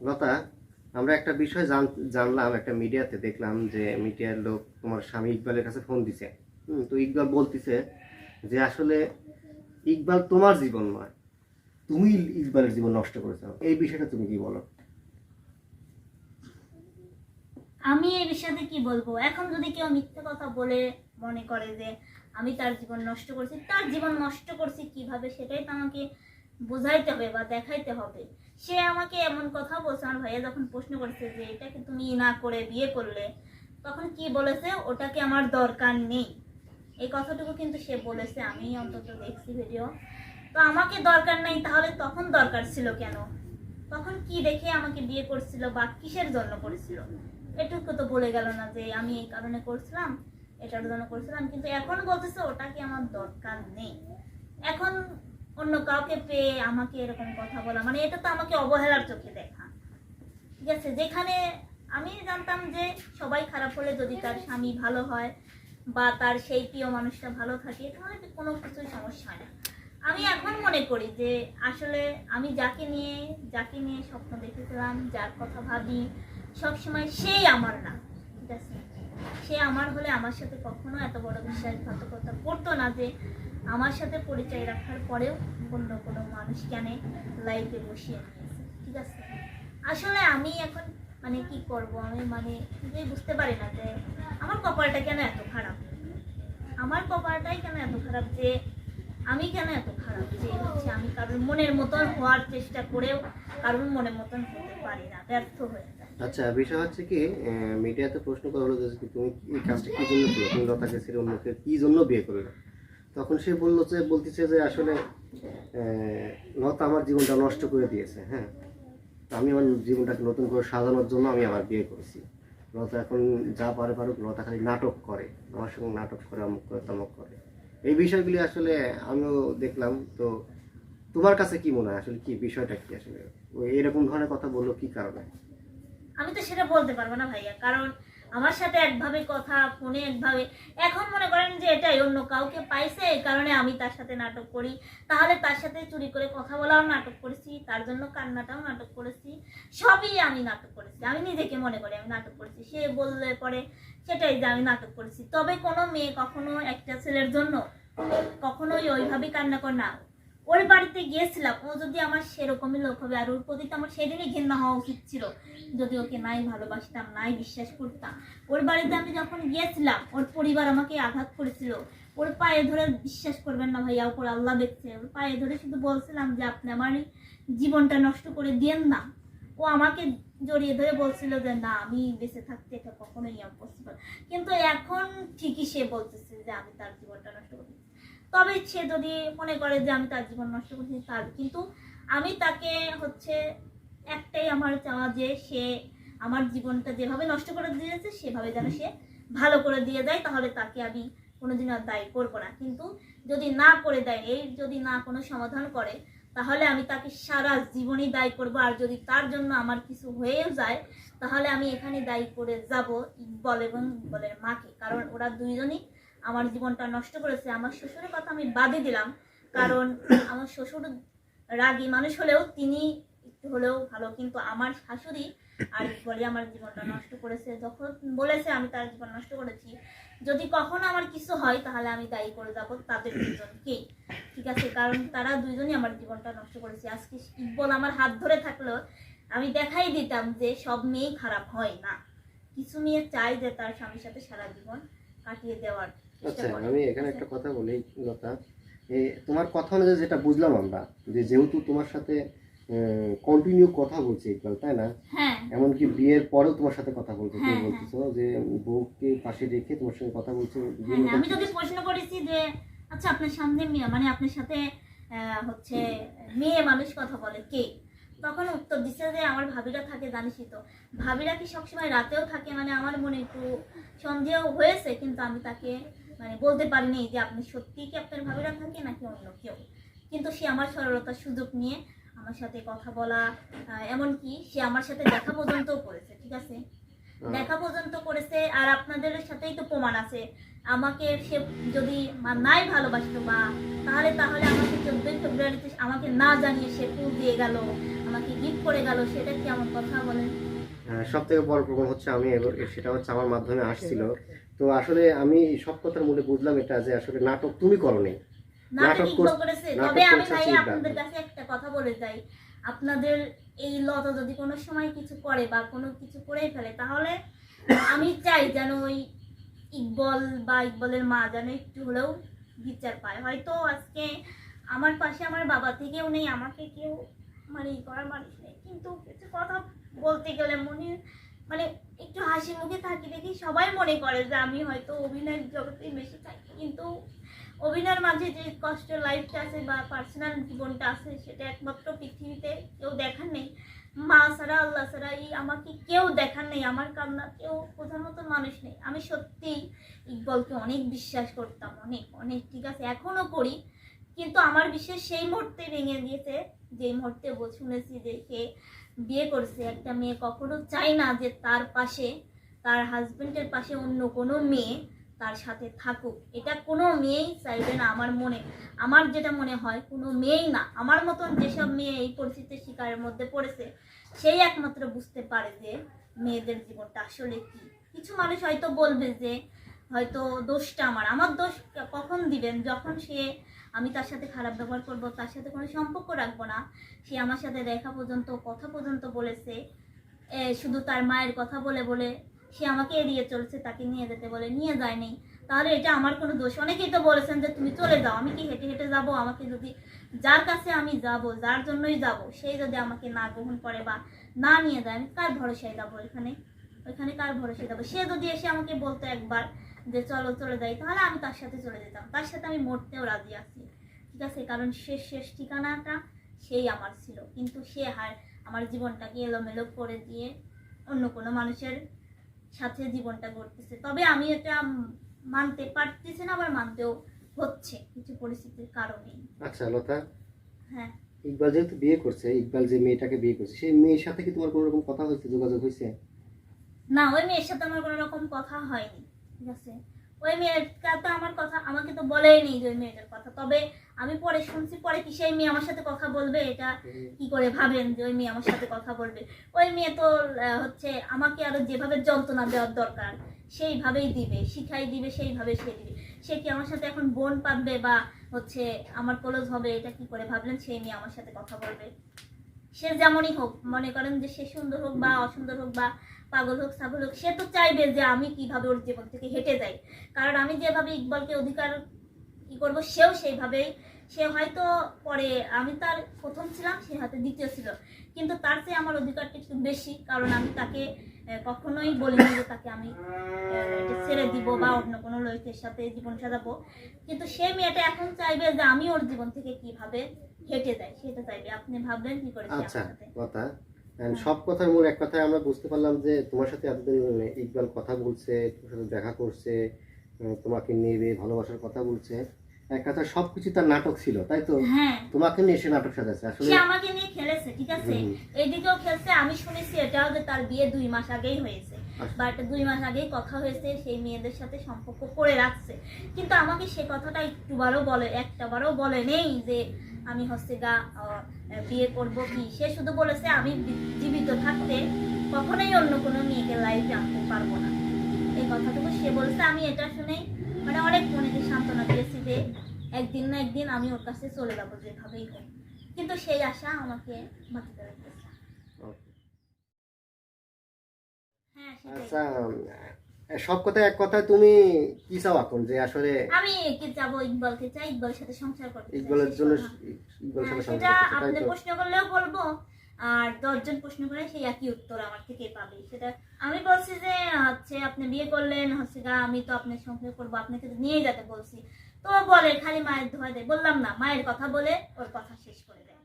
লতা, আমরা একটা বিষয় জানলাম, একটা মিডিয়াতে দেখলাম যে মিডিয়ার লোক তোমার স্বামী ইকবালের কাছে ফোন দিছে। তো ইকবাল বলতিছে যে আসলে ইকবাল তোমার জীবন নয়, তুমি ইকবালের জীবন নষ্ট করেছো। এই বিষয়টা তুমি কি বলো? আমি এই বিষয়ে কি বলবো? এখন যদি কেউ মিথ্যে কথা বলে মনে করে যে আমি তার জীবন নষ্ট করছি, তার জীবন নষ্ট করছি কিভাবে সেটাই তো আমাকে বোঝাইতে হবে বা দেখাইতে হবে। সে আমাকে এমন কথা বলছে, আমার ভাইয়া যখন প্রশ্ন করছে যে এটাকে তুমি না করে বিয়ে করলে, তখন কি বলেছে, ওটাকে আমার দরকার নেই। এই কথাটুকু কিন্তু সে বলেছে, আমি অন্তত দেখছি ভিডিও। তো আমাকে দরকার নেই, তাহলে তখন দরকার ছিল কেন? তখন কি দেখে আমাকে বিয়ে করছিল বা কিসের জন্য করেছিল? এটুকু তো বলে গেল না যে আমি এই কারণে করছিলাম, এটার জন্য করছিলাম। কিন্তু এখন বলতেছে ওটা কি আমার দরকার নেই। এখন অন্য কাউকে পেয়ে আমাকে এরকম কথা বলা, মানে এটা তো আমাকে অবহেলার চোখে দেখা। ঠিক আছে, যেখানে আমি জানতাম যে সবাই খারাপ হলে যদি তার স্বামী ভালো হয় বা তার সেই প্রিয় মানুষটা ভালো থাকে, তাহলে কোনো কিছুই সমস্যা হয় না। আমি এখন মনে করি যে আসলে আমি যাকে নিয়ে স্বপ্ন দেখেছিলাম, যার কথা ভাবি সবসময়, সেই আমার না। ঠিক আছে, সে আমার হলে আমার সাথে কখনো এত বড় বিশ্বাসঘাতকতা করতো না যে আমার সাথে পরিচয় রাখার পরেও অন্য কোনো মানুষ কেন লাইফে বসিয়ে নিয়েছে। ঠিক আছে, আসলে আমি এখন মানে কি করব, আমি মানে নিজেই বুঝতে পারি না যে আমার কপালটা কেন এত খারাপ। আমার কপালটাই কেন এত খারাপ যে আমি কেন এত খারাপ যে হচ্ছে আমি কারোর মনের মতন হওয়ার চেষ্টা করেও কারোর মনের মতন হতে পারি না, ব্যর্থ হয়ে যায়। আচ্ছা, বিষয় হচ্ছে কি, মিডিয়াতে প্রশ্ন করা হলো যে তুমি এই কাজটা কি জন্য করলে, তুমি লতাকে ছেড়ে অন্যকে কি জন্য বিয়ে করলে? তখন সে বলতেছে যে আসলে লতা আমার জীবনটা নষ্ট করে দিয়েছে। হ্যাঁ, আমি আমার জীবনটাকে নতুন করে সাজানোর জন্য আমি আবার বিয়ে করেছি। লতা এখন যা পারুক, লতা খালি নাটক করে, আমার সঙ্গে নাটক করে, অমুক করে তমুক করে। এই বিষয়গুলি আসলে আমিও দেখলাম। তো তোমার কাছে কি মনে হয়, আসলে কি বিষয়টা কি? আসলে ওই এরকম ধরনের কথা বললো কি কারণে? আমি তো সেটা বলতে পারবো না ভাইয়া, কারণ আমার সাথে একভাবে কথা, ফোনে একভাবে। এখন মনে করেন যে এটাই অন্য কাউকে পাইছে, এই কারণে আমি তার সাথে নাটক করি। তাহলে তার সাথে চুরি করে কথা বলাও নাটক করেছি, তার জন্য কান্নাটাও নাটক করেছি, সবই আমি নাটক করেছি। আমি নিজেকে মনে করি আমি নাটক করেছি, সে বললে পরে সেটাই যে আমি নাটক করেছি। তবে কোনো মেয়ে কখনো একটা ছেলের জন্য কখনোই ওইভাবে কান্না করে না। ওর বাড়িতে গিয়েছিলাম, ও যদি আমার সেরকমই লোক হবে, আর ওর প্রতি তো আমার সেদিনই ঘৃণা হওয়া উচিত ছিল, যদি ওকে নাই ভালোবাসতাম, নাই বিশ্বাস করতাম। ওর বাড়িতে আমি যখন গিয়েছিলাম, ওর পরিবার আমাকে আঘাত করেছিল। ওর পায়ে ধরে, বিশ্বাস করবেন না ভাইয়া, ওপর আল্লাহ দেখছে, ওর পায়ে ধরে শুধু বলছিলাম যে আপনি আমার জীবনটা নষ্ট করে দিয়েন না। ও আমাকে জড়িয়ে ধরে বলছিল যে না, আমি বেঁচে থাকতে এটা কখনোই ইম্পসিবল। কিন্তু এখন ঠিকই সে বলতেছে যে আমি তার জীবনটা নষ্ট করি। তবে সে যদি মনে করে যে আমি তার জীবন নষ্ট করছি, তার কিন্তু আমি তাকে হচ্ছে একটাই আমার চাওয়া যে সে আমার জীবনটা যেভাবে নষ্ট করে দিয়েছে সেভাবে যেন সে ভালো করে দিয়ে দেয়, তাহলে তাকে আমি কোনোদিন আর দায়ী করবো না। কিন্তু যদি না করে দেয়, এই যদি না কোনো সমাধান করে, তাহলে আমি তাকে সারা জীবনই দায়ী করবো। আর যদি তার জন্য আমার কিছু হয়েও যায়, তাহলে আমি এখানে দায়ী করে যাব ইকবল এবং ইকবলের মাকে, কারণ ওরা দুইজনই আমার জীবনটা নষ্ট করেছে। আমার শ্বশুরের কথা আমি বাদই দিলাম, কারণ আমার শ্বশুর রাগী মানুষ হলেও তিনি একটু হলেও ভালো, কিন্তু আমার শাশুড়ি আর বলে আমার জীবনটা নষ্ট করেছে। যখন বলেছে আমি তার জীবন নষ্ট করেছি, যদি কখনো আমার কিছু হয় তাহলে আমি দায়ী করে যাব তাদের দুজনকে। ঠিক আছে, কারণ তারা দুইজনই আমার জীবনটা নষ্ট করেছে। আজকে ইকবল আমার হাত ধরে থাকলো, আমি দেখাই দিতাম যে সব মেয়েই খারাপ হয় না, কিছু মেয়ে চাই যে তার স্বামীর সাথে সারা জীবন কাটিয়ে দেওয়ার। আচ্ছা, আমি এখানে একটা কথা বলি লতা, তোমার কথা অনুযায়ী যেটা বুঝলাম আমরা, যে যেহেতু তোমার সাথে কন্টিনিউ কথা বলছে ইকবাল, তাই না? হ্যাঁ, এমনকি বিয়ের পরেও তোমার সাথে কথা বলছে, তুমি হ্যাঁ, বলতেছো যে বউকে পাশে রেখে তোমার সঙ্গে কথা বলছে। হ্যাঁ, আমি যদি প্রশ্ন করেছি যে আচ্ছা আপনার সামনে মেয়ে, মানে আপনার সাথে হচ্ছে মেয়ে মানুষ কথা বলে কে, তখন উত্তর দিচ্ছে যে আমার ভাবিরা থাকে, জানিসই তো। ভাবিরা কি সবসময় রাতেও থাকে? মানে আমার মনে একটু সন্দেহ হয়েছে, কিন্তু আমি তাকে মানে বলতে পারিনি যে আপনি সত্যিই কি আপনার ভাবিরা থাকে নাকি অন্য কেউ। কিন্তু সে আমার সরলতার সুযোগ নিয়ে আমার সাথে কথা বলা, এমনকি সে আমার সাথে দেখা পর্যন্তও করেছে। ঠিক আছে, দেখা পর্যন্ত করেছে। আর আপনাদের সাথেই তো প্রমাণ আছে, আমাকে সে যদি নাই ভালোবাসতো বা তাহলে আমাকে 14 ফেব্রুয়ারিতে আমাকে না জানিয়ে সে ফুল দিয়ে গেল, আমাকে গিফট করে গেল, সেটা কি আমার কথা বলেন? সব থেকে বড় প্রবলেম হচ্ছে আমি সেটা হচ্ছে আমার মাধ্যমে আসছিল। তো আসলে আমি সব কথার মূলে বুঝলাম এটা যে আসলে নাটক তুমি করনি, নাটক ইকবাল করেছে। তবে আমি ভাই ইকবাল। আপনাদের কাছে একটা কথা বলে যাই, আপনাদের এই লতা যদি কোনো সময় কিছু করে বা কোনো কিছু করেই ফেলে, তাহলে আমি চাই যেন ওই ইকবাল বা ইকবালের মা যেন একটু হলেও বিচার পায়। হয়তো আজকে আমার পাশে আমার বাবা থেকেও নেই, আমাকে কেউ মানে ই করার মানুষ নেই, কিন্তু কিছু কথা বলতে গেলে মনে মানে একটু হাসি মুখে থাকি দেখি সবাই মনে করে যে আমি হয়তো অভিনয়ের জগতেই বেশি থাকি, কিন্তু অভিনয়ের মাঝে যে কষ্টের লাইফটা আছে বা পার্সোনাল জীবনটা আছে সেটা একমাত্র পৃথিবীতে কেউ দেখার নেই। মা ছাড়া আল্লাহ ছাড়া এই আমাকে কেউ দেখার নেই, আমার কান্না কেউ বোঝার মতো মানুষ নেই। আমি সত্যি ইকবালকে অনেক বিশ্বাস করতাম, অনেক অনেক, ঠিক আছে এখনো করি, কিন্তু আমার বিশ্বাস সেই মুহূর্তে ভেঙে গিয়েছে যে মুহূর্তে শুনেছি যে সে বিয়ে করছে। একটা মেয়ে কখনো চায় না যে তার পাশে, তার হাজবেন্ডের পাশে অন্য কোনো মেয়ে তার সাথে থাকুক, এটা কোনো মেয়েই চাইবে না। আমার যেটা মনে হয় কোনো মেয়েই না, আমার মতন যেসব মেয়ে এই পরিস্থিতির শিকারের মধ্যে পড়েছে সেই একমাত্র বুঝতে পারে যে মেয়েদের জীবনটা আসলে কি। কিছু মানুষ হয়তো বলবে যে হয়তো দোষটা আমার দোষ কখন দিবেন, যখন সে আমি তার সাথে খারাপ ব্যবহার করব, তার সাথে কোনো সম্পর্ক রাখবো না, সে আমার সাথে দেখা পর্যন্ত কথা পর্যন্ত বলেছে, শুধু তার মায়ের কথা বলে বলে সে আমাকে এড়িয়ে চলছে, তাকে নিয়ে যেতে বলে নিয়ে যায়নি, তাহলে এটা আমার কোনো দোষ? অনেকেই তো বলেছেন যে তুমি চলে যাও, আমি কি হেঁটে হেঁটে যাবো? আমাকে যদি যার কাছে আমি যাব, যার জন্যই যাব, সেই যদি আমাকে না গ্রহণ করে বা না নিয়ে যায়, আমি কার ভরসায় যাবো? ওইখানে কার ভরসায় যাবো? সে যদি এসে আমাকে বলতো একবার যে চলো চলে যাই, তাহলে আমি তার সাথে চলে যেতাম, তার সাথে আমি মরতেও রাজি আছি, ঠিক আছে, কারণ শেষ ঠিকানাটা সেই আমার ছিল। কিন্তু সে আমার জীবনটাকে এলোমেলো করে দিয়ে অন্য কোনো মানুষের সাথে জীবনটা গড়তেছে। তবে আমি এটা মানতে পারতেছি না, আবার মানতেও হচ্ছে কিছু পরিস্থিতির কারণে। আচ্ছা লতা, হ্যাঁ, ইকবাল যেহেতু বিয়ে করছে, ইকবাল যে মেয়েটাকে বিয়ে করছে সেই মেয়ের সাথে কি তোমার কোনো রকম কথা হয়েছে, যোগাযোগ হয়েছে? না, ওই মেয়ের সাথে আমার কোনো রকম কথা হয়নি, ঠিক আছে। ওই মেয়েটা তো আমার কথা আমাকে তো বলেই নেই যে ওই মেয়েটার কথা। তবে আমি পরে শুনছি, পরে কি সেই মেয়ে আমার সাথে কথা বলবে? এটা কি করে ভাবেন যে ওই মেয়ে আমার সাথে কথা বলবে? ওই মেয়ে তো হচ্ছে আমাকে আরো যেভাবে যন্ত্রণা দেওয়ার দরকার সেইভাবেই দিবে, শিখাই দিবে, সেইভাবে সে দিবে। সে কি আমার সাথে এখন বোন পাবে বা হচ্ছে আমার ক্লোজ হবে? এটা কি করে ভাবলেন সেই মেয়ে আমার সাথে কথা বলবে? সে যেমনই হোক, মনে করেন যে সে সুন্দর হোক বা অসুন্দর হোক বা পাগল হোক ছাগল হোক, সে তো চাইবে যে আমি কিভাবে ওর জীবন থেকে হেঁটে যাই। কারণ আমি যেভাবে ইকবালকে অধিকার কি করবো, সেও সেইভাবেই। সে হয়তো পরে আমি তার প্রথম ছিলাম, সে হয়তো দ্বিতীয় ছিল, কিন্তু তার চেয়ে আমার অধিকারটা একটু বেশি, কারণ আমি তাকে কখনোই বলিনি যে তাকে আমি ছেড়ে দিব বা অন্য কোনো লোকের সাথে জীবন সাজাবো। কিন্তু সে মেয়েটা এখন চাইবে যে আমি ওর জীবন থেকে কিভাবে হেঁটে যাই, সেটা চাইবে। আপনি ভাবলেন কি করে? আচ্ছা কথা, সব কথার মূল এক কথায় আমরা বুঝতে পারলাম যে তোমার সাথে এতদিন ইকবাল কথা বলছে, তোমার সাথে দেখা করছে, তোমাকে নেবে, ভালোবাসার কথা বলছে, এক কথা সবকিছু তার নাটক ছিল, তাই তো? হ্যাঁ, তোমাকে নিয়ে সে নাটক সাজাচ্ছে আসলে। সে আমাকে নিয়ে খেলেছে, ঠিক আছে, এইদিকেও খেলছে। আমি শুনেছি এটাও যে তার বিয়ে 2 মাস আগেই হয়েছে, বাট 2 মাস আগেই কথা হয়েছে, সেই মেয়েদের সাথে সম্পর্ক করে রাখছে। কিন্তু আমাকে সে কথাটা একটাবারও বলে নেই যে আমি হচ্ছে বিয়ে করব কি। সে শুধু বলেছে আমি জীবিত থাকতে কখনোই অন্য কোনো মেয়েকে লাইফে আনতে পারবো না, এই কথাটুকু সে বলেছে। আমি এটা শুনে মানে অনেক মনেকে সান্ত্বনা দিয়েছি যে একদিন না একদিন আমি ওর কাছে চলে যাবো যেভাবেই হোক, কিন্তু সেই আশা আমাকে মাটিতে রেখেছে। হ্যাঁ, আচ্ছা, সব কথায় এক কথায় তুমি কি চাও এখন, যে আসলে আমি কি চাবো? ইকবালকে চাই, ইকবালের সাথে সংসার করতে চাই। ইকবালের জন্য ইকবালের সাথে সংসার সেটা করতে চাই, আপনি তাই তো? প্রশ্ন করলেও বলবো, আর 10 জন প্রশ্ন করে সেই একই উত্তর আমার থেকে পাবে। সেটা আমি বলছি যে হচ্ছে আপনি বিয়ে করলেন, হচ্ছে আমি তো আপনার সংসার করবো, আপনাকে তো নিয়ে যেতে বলছি, তো বলে খালি মায়ের ধোয়া দেয়। বললাম না, মায়ের কথা বলে ওর কথা শেষ করে দেয়।